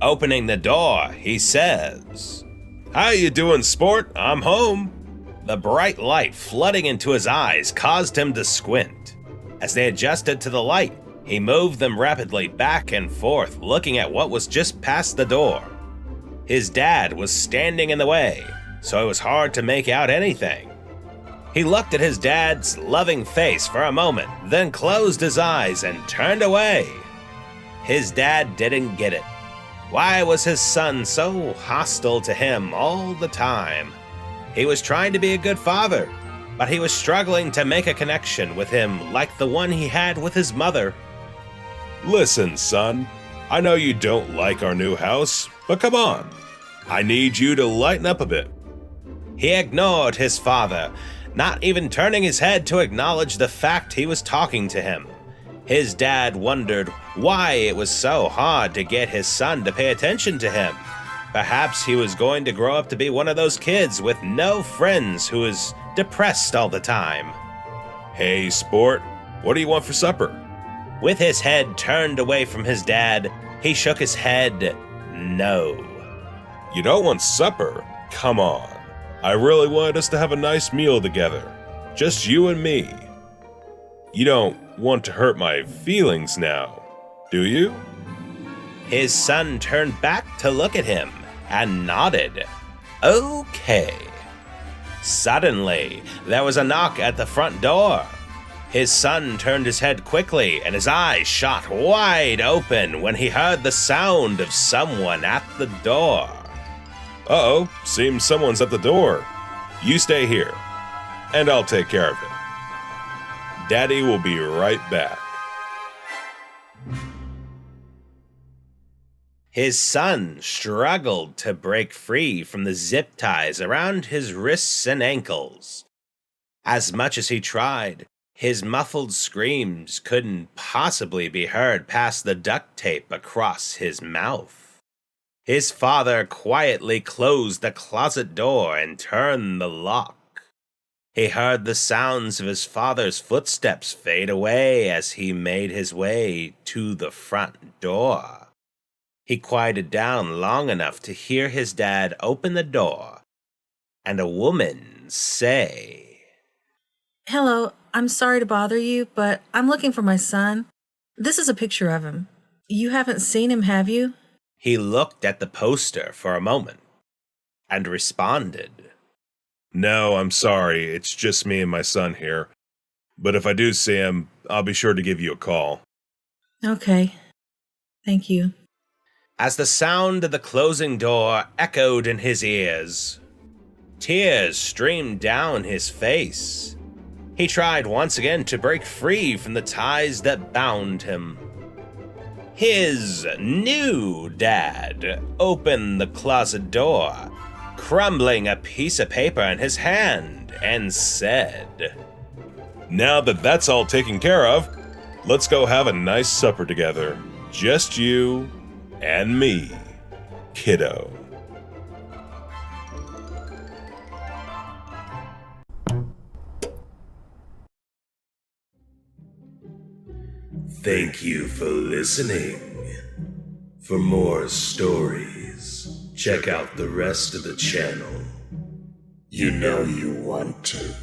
Opening the door, he says, "How you doing, sport? I'm home." The bright light flooding into his eyes caused him to squint. As they adjusted to the light, he moved them rapidly back and forth, looking at what was just past the door. His dad was standing in the way, so it was hard to make out anything. He looked at his dad's loving face for a moment, then closed his eyes and turned away. His dad didn't get it. Why was his son so hostile to him all the time? He was trying to be a good father, but he was struggling to make a connection with him like the one he had with his mother. Listen, son, I know you don't like our new house, but come on. I need you to lighten up a bit. He ignored his father, not even turning his head to acknowledge the fact he was talking to him. His dad wondered why it was so hard to get his son to pay attention to him. Perhaps he was going to grow up to be one of those kids with no friends who is depressed all the time. Hey, sport, what do you want for supper? With his head turned away from his dad, he shook his head no. You don't want supper? Come on. I really wanted us to have a nice meal together. Just you and me. You don't want to hurt my feelings now, do you? His son turned back to look at him and nodded. Okay. Suddenly, there was a knock at the front door. His son turned his head quickly and his eyes shot wide open when he heard the sound of someone at the door. Uh-oh, seems someone's at the door. You stay here, and I'll take care of it. Daddy will be right back. His son struggled to break free from the zip ties around his wrists and ankles. As much as he tried, his muffled screams couldn't possibly be heard past the duct tape across his mouth. His father quietly closed the closet door and turned the lock. He heard the sounds of his father's footsteps fade away as he made his way to the front door. He quieted down long enough to hear his dad open the door and a woman say, "Hello, I'm sorry to bother you, but I'm looking for my son. This is a picture of him. You haven't seen him, have you?" He looked at the poster for a moment and responded, No, I'm sorry, it's just me and my son here. But if I do see him, I'll be sure to give you a call. Okay. Thank you. as the sound of the closing door echoed in his ears. Tears streamed down his face. He tried once again to break free from the ties that bound him. His new dad opened the closet door, crumbling a piece of paper in his hand, and said, Now that that's all taken care of, let's go have a nice supper together. Just you and me, kiddo. Thank you for listening. For more stories, check out the rest of the channel. You know you want to.